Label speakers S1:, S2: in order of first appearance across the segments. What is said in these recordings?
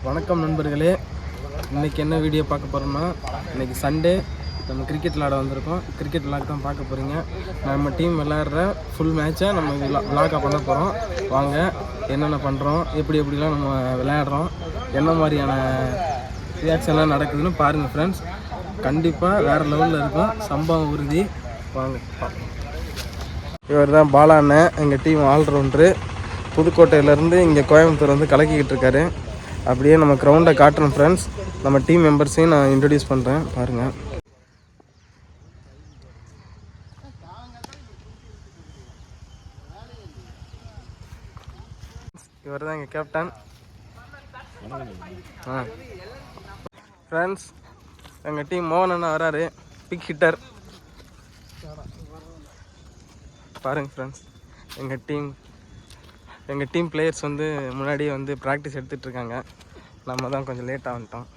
S1: வணக்கம் நண்பர்களே, இன்றைக்கி என்ன வீடியோ பார்க்க போகிறோம்னா, இன்றைக்கி சண்டே நம்ம கிரிக்கெட் விளாட வந்திருக்கோம். கிரிக்கெட் விளாக் தான் பார்க்க போகிறீங்க. நம்ம டீம் விளாட்ற ஃபுல் மேட்சை நம்ம விளாக்காக பண்ண போகிறோம். வாங்க என்னென்ன பண்ணுறோம், எப்படிலாம் நம்ம விளையாடுறோம், என்ன மாதிரியான ரியாக்ஷன்லாம் நடக்குதுன்னு பாருங்கள் ஃப்ரெண்ட்ஸ். கண்டிப்பாக வேறு லெவலில் இருக்கும், சம்பவம் உறுதி. வாங்க பார்ப்போம். இவர் தான் பாலா அண்ணன், எங்கள் டீம் ஆல்ரவுண்டரு. புதுக்கோட்டையிலேருந்து இங்கே கோயம்புத்தூர் வந்து கலக்கிக்கிட்டு இருக்காரு. அப்படியே நம்ம கிரவுண்டை காட்டுறோம் ஃப்ரெண்ட்ஸ். நம்ம டீம் மெம்பர்ஸையும் நான் இன்ட்ரடியூஸ் பண்ணுறேன், பாருங்கள். இவர் தான் எங்கள் கேப்டன். ஃப்ரெண்ட்ஸ், எங்கள் டீம் மோகன் அண்ணா வராரு, பிக் ஹிட்டர். பாருங்கள் ஃப்ரெண்ட்ஸ், எங்கள் டீம் பிளேயர்ஸ் வந்து முன்னாடியே வந்து ப்ராக்டிஸ் எடுத்துகிட்ருக்காங்க. நம்ம தான் கொஞ்சம் லேட்டாக வந்துட்டோம்.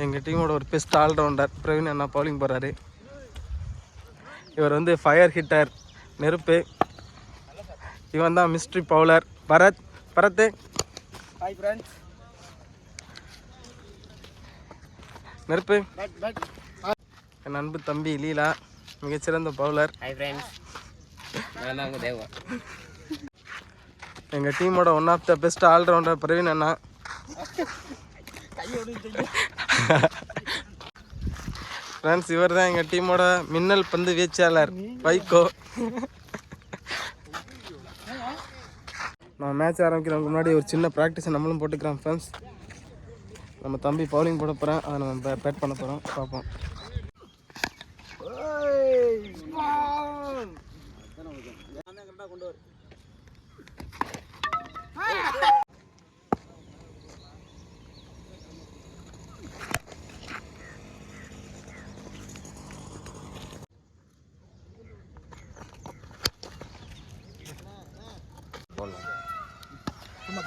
S1: எங்கள் டீமோட ஒரு பெஸ்ட் ஆல்ரவுண்டர் பிரவீன் அண்ணா பவுலிங் போகிறாரு. இவர் வந்து ஃபயர் ஹிட்டர் நெருப்பு. இவன் தான் mystery bowler Bharath.
S2: Hi friends.
S1: நெருப்பு. என் அன்பு தம்பி லீலா, மிகச்சிறந்த பவுலர்.
S2: ஹாய் ஃப்ரெண்ட்ஸ், நான் தான் தேவா.
S1: எங்கள் டீமோட one of the best all rounder Praveen அண்ணா. ஃப்ரெண்ட்ஸ், இவர் தான் எங்கள் டீமோட மின்னல் பந்து வீச்சாளர் வைகோ. நான் மேட்ச் ஆரம்பிக்கிறதுக்கு முன்னாடி ஒரு சின்ன ப்ராக்டிஸை நம்மளும் போட்டுக்கிறோம் ஃப்ரெண்ட்ஸ். நம்ம தம்பி பவுலிங் போட போகிறேன், அதை நம்ம பேட் பண்ண போகிறோம், பார்ப்போம்.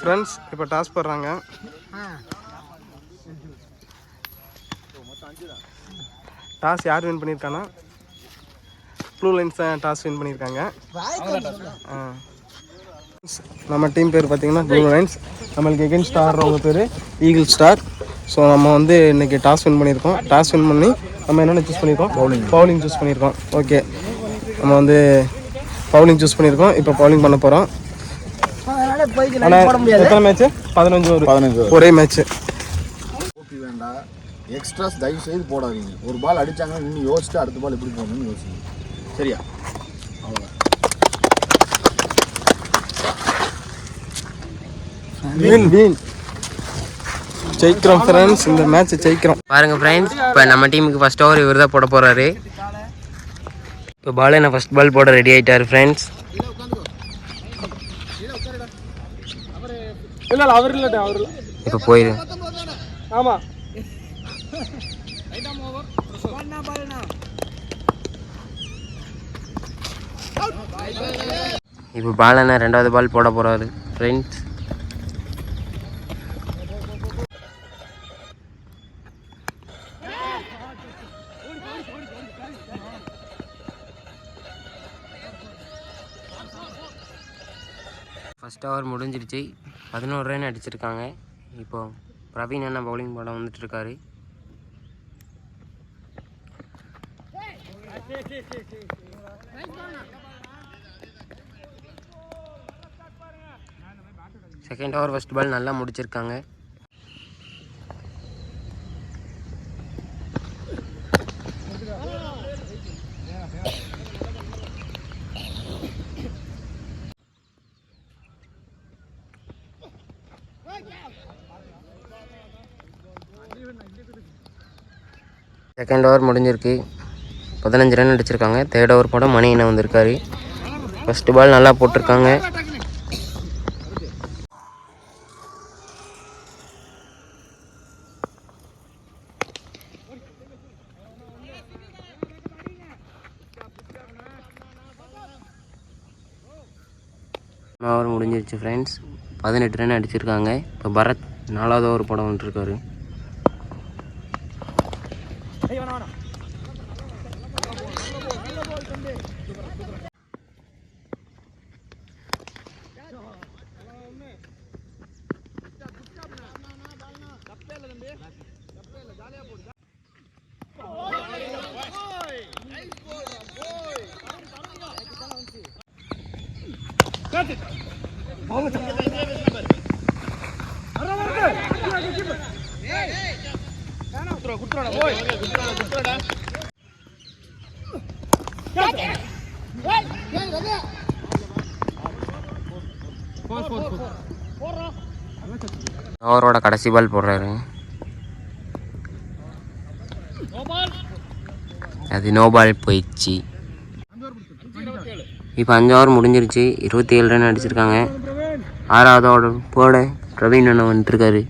S1: ஃப்ரெண்ட்ஸ், இப்போ டாஸ் போடுறாங்க. டாஸ் யார் வின் பண்ணியிருக்கானா? ப்ளூ லைன்ஸ் தான் டாஸ் வின் பண்ணியிருக்காங்க. நம்ம டீம் பேர் பார்த்தீங்கன்னா ப்ளூ லைன்ஸ். நம்மளுக்கு எகென்ஸ்ட் ஆடுறவங்க பேர் ஈகிள் ஸ்டார். ஸோ நம்ம வந்து இன்றைக்கி டாஸ் வின் பண்ணியிருக்கோம். டாஸ் வின் பண்ணி நம்ம என்னென்ன சூஸ் பண்ணியிருக்கோம்? பவுலிங் சூஸ் பண்ணியிருக்கோம். ஓகே, நம்ம வந்து பவுலிங் சூஸ் பண்ணியிருக்கோம். இப்போ பவுலிங் பண்ண போகிறோம். எத்தனை மேட்ச்சு? 15 ஒரே மேட்ச்சு.
S3: வேண்டாம், எக்ஸ்ட்ராஸ் தயவு செய்து போடாதீங்க. ஒரு பால் அடித்தாங்கன்னா இன்னும் யோசிச்சுட்டு அடுத்த பால் எப்படி போகணும்னு யோசிங்க, சரியா? அவ்வளோதான்.
S1: ஜெயிக்கிறோம் ஃப்ரெண்ட்ஸ், இந்த மேட்ச்சை ஜெயிக்கிறோம்.
S2: பாருங்க ஃப்ரெண்ட்ஸ், இப்போ நம்ம டீமுக்கு ஃபர்ஸ்ட் ஓவர் இவர் தான் போட போகிறாரு. இப்போ பால் என்ன ஃபர்ஸ்ட் பால் போட ரெடி ஆகிட்டார் ஃப்ரெண்ட்ஸ். இப்போ போயிரு.
S1: ஆமாம்,
S2: இப்போ பால் என்ன ரெண்டாவது பால் போட போகிறாரு ஃப்ரெண்ட்ஸ். ஃபர்ஸ்ட் ஓவர் முடிஞ்சிருச்சு, 11 ரன் அடிச்சிருக்காங்க. இப்போ பிரவீன் அண்ணா பவுலிங் போட வந்துட்டு இருக்காரு. செகண்ட் ஓவர் ஃபர்ஸ்ட் பால் நல்லா முடிச்சிருக்காங்க. செகண்ட் ஓவர் முடிஞ்சிருக்கு, 15 ரன் அடிச்சிருக்காங்க. தேர்ட் ஓவர் போட மணி என்ன வந்திருக்காரு. ஃபர்ஸ்ட் பால் நல்லா போட்டிருக்காங்க. ஓவர் முடிஞ்சிருச்சு ஃப்ரெண்ட்ஸ், 18 ரன் அடிச்சிருக்காங்க. இப்போ பரத் 4வது ஓவர் போட வந்துருக்காரு. ஓவரோட கடைசி பால் போடுறாரு. அது நோ பால் போயிடுச்சு. இப்போ 5 ஓவர் முடிஞ்சிருச்சு. 27 ரன் அடிச்சிருக்காங்க. 6வது ஓவர் போட பிரவீன் அண்ணன் வந்துட்டுருக்காரு.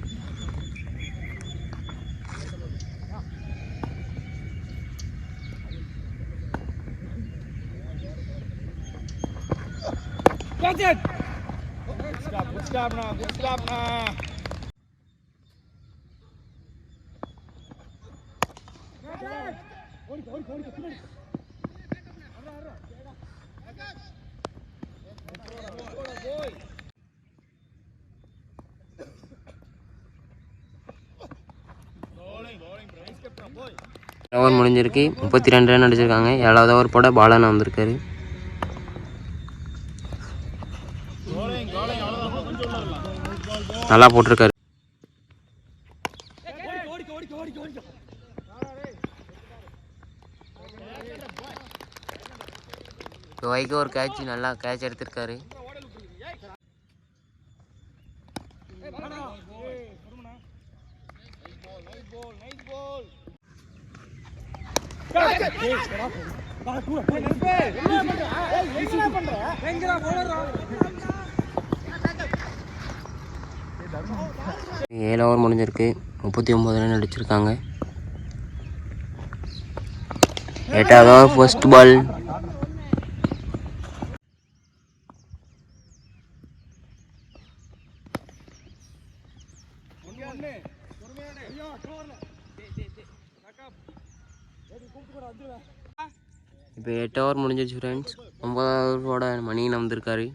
S2: ஓவர் முடிஞ்சிருக்கு. 32 ரன் அடிச்சிருக்காங்க. 7வது ஓவர் போட பாலண்ணா வந்திருக்காரு. நல்லா போட்டிருக்காரு. வைகோ ஒரு கேட்ச், நல்லா கேட்ச் எடுத்திருக்காரு. ஏழு ஓவர் முடிஞ்சிருக்கு. 39 ரன் அடிச்சிருக்காங்க. 8வது ஓவர் ஃபர்ஸ்ட் பால். இப்போ 8 ஓவர் முடிஞ்சிருச்சு ஃப்ரெண்ட்ஸ். 9வது ஓவரோட மணியன் வந்திருக்காரு.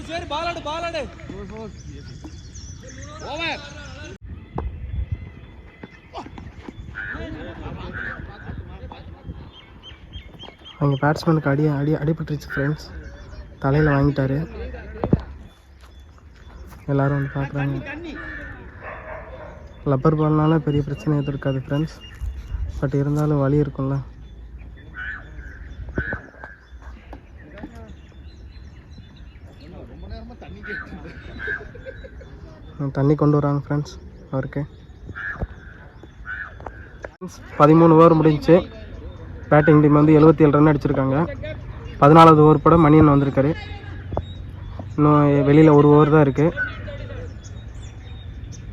S1: சரி பாலாடு ஓவர். அவங்க பேட்ஸ்மேனுக்கு அடிபட்டுருச்சு ஃப்ரெண்ட்ஸ். தலையில் வாங்கிட்டாரு. எல்லோரும் வந்து பார்க்குறாங்க. லப்பர் பால்னால பெரிய பிரச்சனை எதுவும் இருக்காது ஃப்ரெண்ட்ஸ். பட் இருந்தாலும் வலி இருக்கும்ல. தண்ணி கொண்டு வராங்க ஃப்ரெண்ட்ஸ் அவருக்கு. 13 ஓவர் முடிஞ்சு. பேட்டிங் டீம் வந்து 77 ரன் அடிச்சிருக்காங்க. 14வது ஓவர் போட மணியன் வந்திருக்காரு. இன்னும் வெளியில் ஒரு ஓவர் தான் இருக்குது.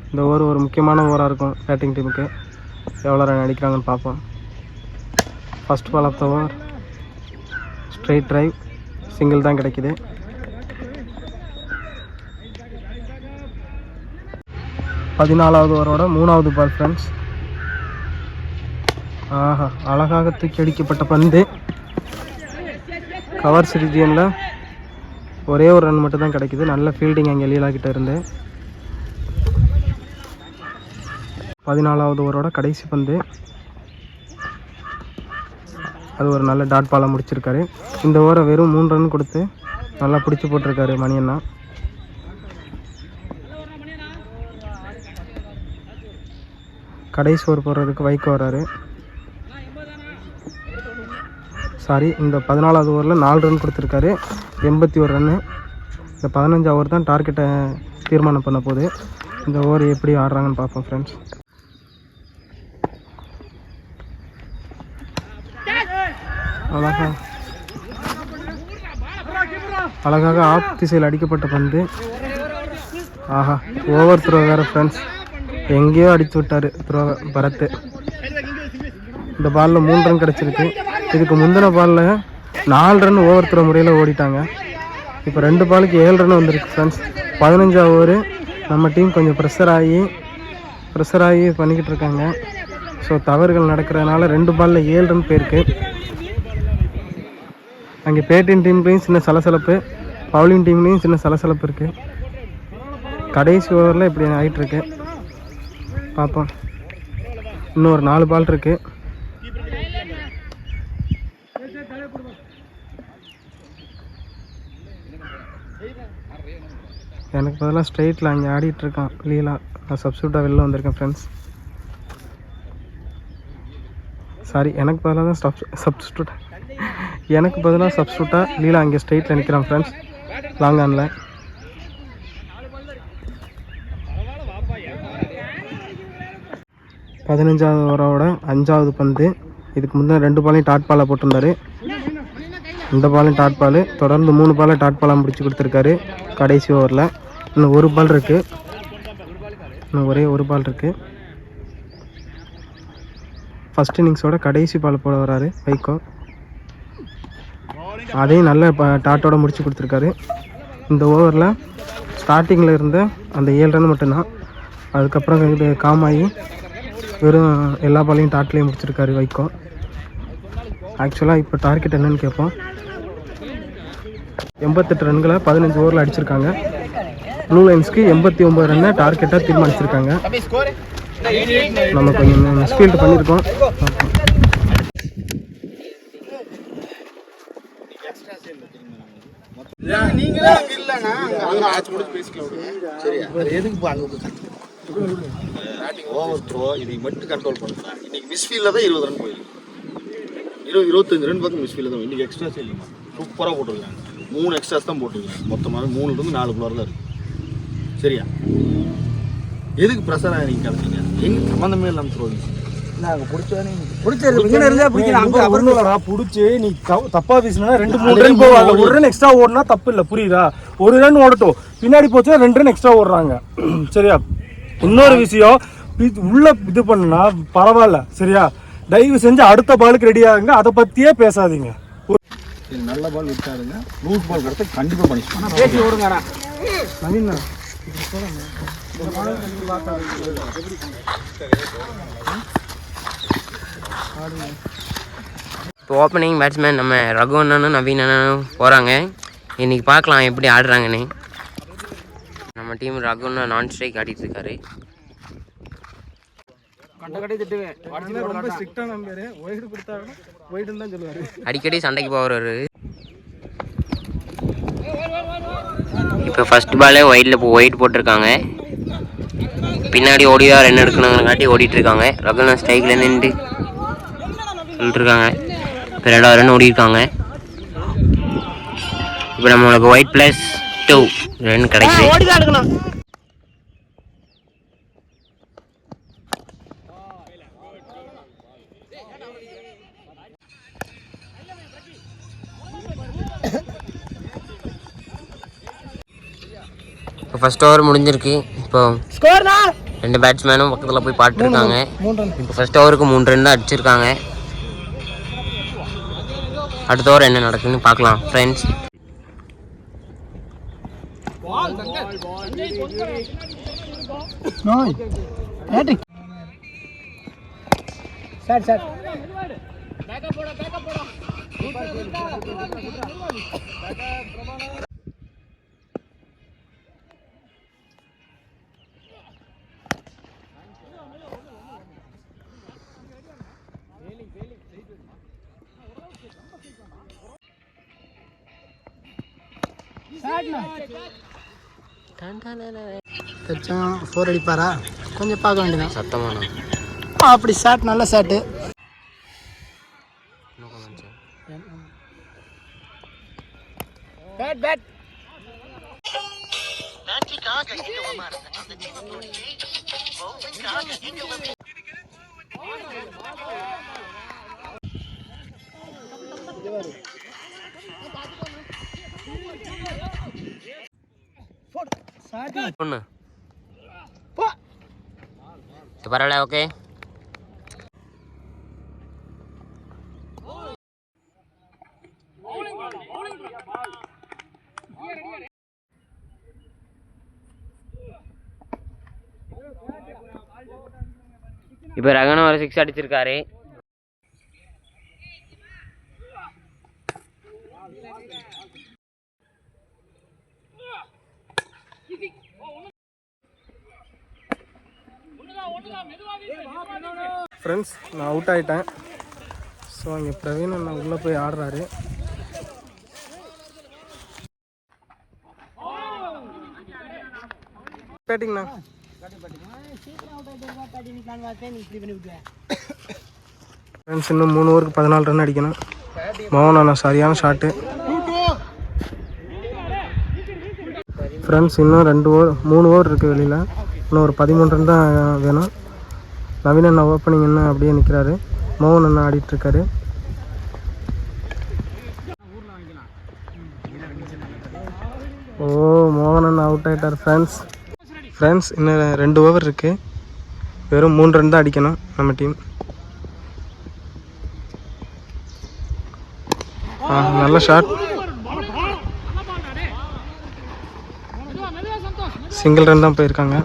S1: இந்த ஓவர் ஒரு முக்கியமான ஓவராக இருக்கும் பேட்டிங் டீமுக்கு. எவ்வளோ ரன் அடிக்கிறாங்கன்னு பார்ப்போம். First ball of the over straight drive, single தான் கிடைக்கிது. பதினாலாவது ஓவரோட 3வது பால் ஃப்ரெண்ட்ஸ். ஆஹா, அழகாக தூக்கி அடிக்கப்பட்ட பந்து. கவர்ஸ் ரீஜியனில் ஒரே ஒரு ரன் மட்டும் தான் கிடைக்குது. நல்ல ஃபீல்டிங் அங்கே லீலாக்கிட்ட இருந்து. 14வது ஓவரோட கடைசி பந்து. அது ஒரு நல்ல டாட் பாலாக முடிச்சிருக்காரு. இந்த ஓவரை வெறும் 3 ரன் கொடுத்து நல்லா பிடிச்சி போட்டிருக்காரு மணியண்ணா. கடைசி ஓவர் போடுறதுக்கு வைகோ வராரு. சாரி, இந்த 14வது ஓவரில் 4 ரன் கொடுத்துருக்காரு. 81 ரன்னு. இந்த 15 ஓவர் தான் டார்கெட்டை தீர்மானம் பண்ண போகுது. இந்த ஓவர் எப்படி ஆடுறாங்கன்னு பார்ப்போம் ஃப்ரெண்ட்ஸ். அழகா அழகாக ஆப் திசையில் அடிக்கப்பட்ட பந்து. ஆஹா, ஓவர் த்ரோ வேறு ஃப்ரெண்ட்ஸ், எங்கேயோ அடித்து விட்டார் த்ரோ பரத். இந்த பாலில் 3 ரன் கிடச்சிருக்கு. இதுக்கு முந்தின பாலில் 4 ரன் ஓவர் த்ரோ முறையில் ஓடிட்டாங்க. இப்போ 2 பாலுக்கு 7 ரன் வந்திருக்கு ஃப்ரெண்ட்ஸ். 15ஆவது ஓவர். நம்ம டீம் கொஞ்சம் ப்ரெஷர் ஆகி பண்ணிக்கிட்டு இருக்காங்க. ஸோ தவறுகள் நடக்கிறதுனால 2 பாலில் 7 ரன் போயிருக்கு. அங்கே பேட்டிங் டீம்லேயும் சின்ன சலசலப்பு, பவுலிங் டீம்லேயும் சின்ன சலசலப்பு இருக்குது. கடைசி ஓவரில் இப்படி ஆகிட்டுருக்கு. பார்ப்போம், இன்னும் ஒரு 4 பால் இருக்குது. எனக்கு பதிலாக ஸ்ட்ரெயிட்டில் அங்கே ஆடிட்டுருக்கான் லீலா. நான் சப்ஸ்டியூட்டாக வெளில வந்திருக்கேன் ஃப்ரெண்ட்ஸ். சாரி, எனக்கு பதிலாக தான் சப்ஸ்டியூட்டாக லீலா அங்கே ஸ்ட்ரெயிட்டில் நிற்கிறான் ஃப்ரெண்ட்ஸ், லாங் ஆனில். பதினஞ்சாவது ஓவரோட 5வது பந்து. இதுக்கு முன்னே 2 பாலையும் டாட் பாலாக போட்டிருந்தாரு. இந்த பாலையும் டாட் பால், தொடர்ந்து 3 பாலை டாட் பாலாக முடிச்சு கொடுத்துருக்காரு கடைசி ஓவரில். இன்னும் 1 பால் இருக்குது, இன்னும் ஒரே 1 பால் இருக்குது. ஃபஸ்ட் இன்னிங்ஸோட கடைசி பால் போட வராரு வைகோ. அதையும் நல்ல டாட்டோட முடிச்சு கொடுத்துருக்காரு. இந்த ஓவரில் ஸ்டார்டிங்கில் இருந்த அந்த 7 ரன் மட்டும்தான். அதுக்கப்புறம் இது காமாயி வெறும் எல்லா பாலையும் டாட்லேயும் முடிச்சிருக்காரு வைகோ. ஆக்சுவலாக இப்போ டார்கெட் என்னன்னு கேட்போம். 88 ரன்களை 15 ஓவரில் அடிச்சிருக்காங்க. ப்ளூ லைன்ஸ்க்கு 89 ரன்னை டார்கெட்டாக தீர்மானிச்சிருக்காங்க. நம்ம கொஞ்சம் மிஸ்ஃபீல்டு பண்ணியிருக்கோம்.
S3: ஓவர் த்ரோ இதை மட்டும் கண்ட்ரோல் பண்ணுறேன். இன்னைக்கு மிஸ்ஃபீல்டில் தான் 20 ரன் போயிருக்கு. 25 ரன் பக்கம் மிஸ்ஃபீல்டில் தான். இன்னைக்கு எக்ஸ்ட்ராஸ் இல்லைமா, சூப்பராக போட்டிருக்காங்க. 3 எக்ஸ்ட்ராஸ் தான் போட்டிருக்காங்க. மொத்தமாக 3லேருந்து 4 பிளர் தான் இருக்குது. சரியா, எதுக்கு ப்ரெஷராக நீங்கள் கிடச்சிங்க? எங்கே சம்மந்தமே இல்லாமல் த்ரோ நாங்கள் பிடிச்சி
S1: நீ தப்பா பேசினா 2-3 ரன் போவாங்க. 1 ரன் எக்ஸ்ட்ரா ஓடினா தப்பு இல்லை, புரியுதா? 1 ரன் ஓடட்டும், பின்னாடி போச்சுன்னா 2 ரன் எக்ஸ்ட்ரா ஓடுறாங்க. சரியா, இன்னொரு விஷயம், உள்ள இது பண்ணுனா பரவாயில்ல. சரியா, தயவு செஞ்சு அடுத்த பாலுக்கு ரெடி ஆகுங்க, அதை பற்றியே பேசாதீங்க.
S3: நல்ல பால் விட்டாருங்க, லூஸ் பால் கிடச்சா கண்டிப்பாக பண்ணிக்கலாம்.
S1: பேசி விடுங்க நவீன்.
S2: இப்போ ஓப்பனிங் பேட்ஸ்மேன் நம்ம ரகு அண்ணனும் நவீன் அண்ணனும் போகிறாங்க. இன்றைக்கி பார்க்கலாம் எப்படி ஆடுறாங்கன்னு. நம்ம டீம் ரகு அண்ணா நான் ஸ்ட்ரைக் ஆடிட்டு இருக்காரு. அடிக்கடி சண்டைக்கு போகிறாரு. இப்போ ஃபர்ஸ்ட் பாலே ஒயிட் போட்டிருக்காங்க. பின்னாடி ஓடிதான் ரன் எடுக்கணுங்கிறங்காட்டி ஓடிட்டுருக்காங்க. ரகுனா ஸ்ட்ரைக்கில் நின்று சொல்லிட்டுருக்காங்க. இப்போ 2வது ரன் ஓடிருக்காங்க. இப்போ நம்மளுக்கு ஒயிட் +2 ரன் கிடைக்குது. இப்போ ஃபர்ஸ்ட் ஓவர் முடிஞ்சிருக்கு. இப்போ 2 பேட்ஸ்மேனும் பக்கத்தில் போய் பாட்டுருக்காங்க. இப்போ ஃபர்ஸ்ட் ஓவருக்கு 3 ரன் தான் அடிச்சிருக்காங்க. அடுத்த ஓவர் என்ன நடக்குதுன்னு பார்க்கலாம் ஃப்ரெண்ட்ஸ்.
S4: தச்சான் 4 அடிப்பாரா? கொஞ்சம் பார்க்க வேண்டியதான்.
S2: சத்தமான
S4: அப்படி ஷாட், நல்ல ஷாட்டு.
S2: ஒன்று பரவாயில்ல ஓகே. இப்போ ரகன ஒரு 6 அடிச்சிருக்காரு.
S1: ஃப்ரெண்ட்ஸ் நான் அவுட் ஆகிட்டேன். ஸோ அங்கே பிரவீன் அண்ணா உள்ளே போய் ஆடுறாரு. பேட்டிங்ண்ணா ஃப்ரெண்ட்ஸ் இன்னும் 3 ஓவருக்கு 14 ரன் அடிக்கணும். மோகன் அண்ணா சரியான ஷாட்டு. ஃப்ரெண்ட்ஸ் இன்னும் 3 ஓவர் இருக்குது வெளியில். இன்னும் ஒரு 13 ரன் தான் வேணும். நவீன் அண்ணா ஓப்பனிங் என்ன அப்படியே நிற்கிறாரு. மோகன் அண்ணா ஆடிட்டுருக்காரு. ஓ மோகன் அண்ணா அவுட் ஆகிட்டார் ஃப்ரெண்ட்ஸ் இன்னும் 2 ஓவர் இருக்குது. வெறும் 3 ரன் தான் அடிக்கணும் நம்ம டீம். நல்ல ஷாட். சிங்கிள் ரன் தான் போயிருக்காங்க.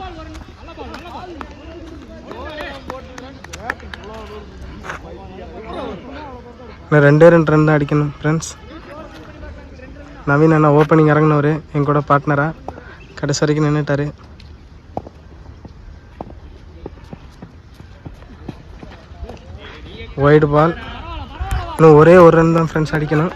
S1: இன்னும் 2 ரன் தான் அடிக்கணும் ஃப்ரெண்ட்ஸ். நவீன் அண்ணா ஓப்பனிங் இறங்கினவர் என் கூட பார்ட்னராக கடைசி வரைக்கும் நின்றுட்டார். White ball. இன்னும் ஒரே ஒரு ரன் தான் ஃப்ரெண்ட்ஸ் அடிக்கணும்.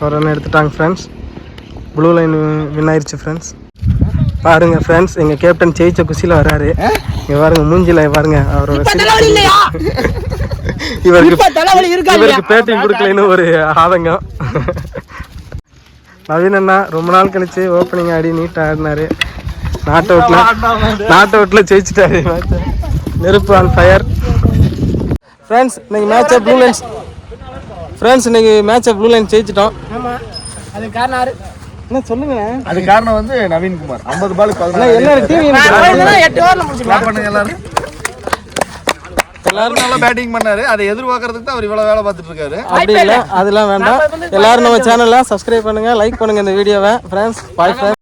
S1: ஒரு ரன் எடுத்துட்டாங்க ஃப்ரெண்ட்ஸ். ப்ளூ லைன் வின் ஆயிடுச்சு ஃப்ரெண்ட்ஸ். பாருங்க ஃப்ரெண்ட்ஸ், எங்கள் கேப்டன் ஜெயிச்ச குஷியில் வராரு. இங்கே பாருங்க மூஞ்சில பாருங்க அவரோட இவருக்கு பேட்டிங் கொடுக்கலன்னு ஒரு ஆதங்கம். நவீன் அண்ணா ரொம்ப நாள் கழிச்சு ஓப்பனிங் ஆடி நீட்டாக ஆடினாரு. நாட் அவுட்டில் ஜெயிச்சிட்டாரு. நெருப்பு ஆன் ஃபயர். ஃப்ரெண்ட்ஸ் இன்னைக்கு மேட்சை ப்ளூ லைன்ஸ் ப்ளூ லைன் ஜெயிச்சிட்டோம். அது காரணம் என்ன சொல்லுங்க.
S3: அது காரணம் வந்து நவீன்குமார் 50 பாலுக்கு 14 எல்லாரும் நல்லா பேட்டிங் பண்ணாரு. அதை எதிர்பார்க்கறதுக்கு தான் அவர் இவ்வளவு வேலை பார்த்துட்டு இருக்காரு.
S1: அப்படி இல்லை, அதெல்லாம் வேண்டாம். எல்லாரும் நம்ம சேனலை சப்ஸ்கிரைப் பண்ணுங்க, லைக் பண்ணுங்க இந்த வீடியோவை ஃப்ரெண்ட்ஸ். Bye friends.